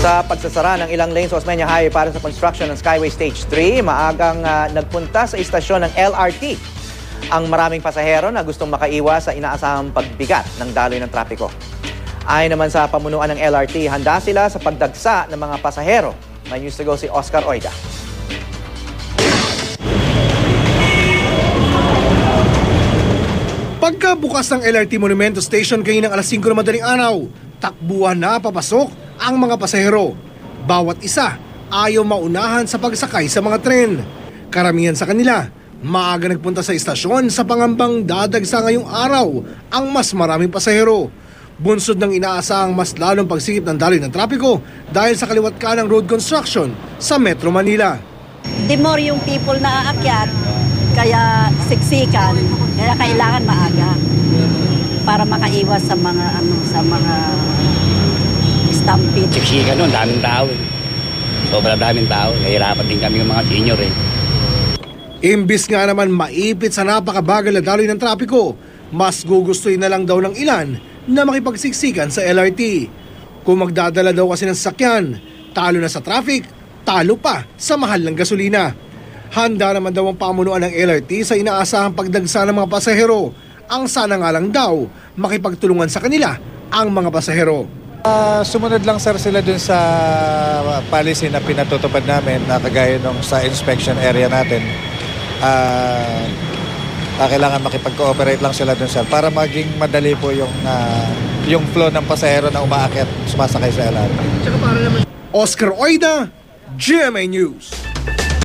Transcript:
Sa pagsasara ng ilang lanes sa Osmeña Highway para sa construction ng Skyway Stage 3, maagang nagpunta sa istasyon ng LRT ang maraming pasahero na gustong makaiwas sa inaasahang pagbigat ng daloy ng trapiko. Ayon naman sa pamunuan ng LRT, handa sila sa pagdagsa ng mga pasahero. May news to go si Oscar Oida. Pagkabukas ng LRT Monumento Station kaninang alas 5 ng madaling araw, takbuhan na papasok ang mga pasahero. Bawat isa ayaw maunahan sa pagsakay sa mga tren. Karamihan sa kanila, maaga nagpunta sa istasyon sa pangambang dadagsa ngayong araw ang mas maraming pasahero. Bunsod ng inaasahang mas lalong pagsikip ng daloy ng trapiko dahil sa kaliwat kanang road construction sa Metro Manila. The more yung people na aakyat, kaya siksikan, kaya kailangan maaga para makaiwas sa mga stampede. Siksikan nun, daming tao. Sobrang daming tao. Nahihirapan din kami ng mga senior Imbis nga naman maipit sa napakabagal na daloy ng trapiko, mas gugustuhin na lang daw ng ilan na makipagsiksikan sa LRT. Kung magdadala daw kasi ng sasakyan, talo na sa traffic, talo pa sa mahal ng gasolina. Handa naman daw ang pamunuan ng LRT sa inaasahang pagdagsa ng mga pasahero. Ang sana nga lang daw makipagtulungan sa kanila ang mga pasahero. Sumunod lang sir sila dun sa policy na pinatutupad namin na kagaya nung sa inspection area natin. Kailangan makipag-cooperate lang sila dun sir para maging madali po yung flow ng pasahero na umaakyat sumasakay sa LRT. Oscar Oida, GMA News.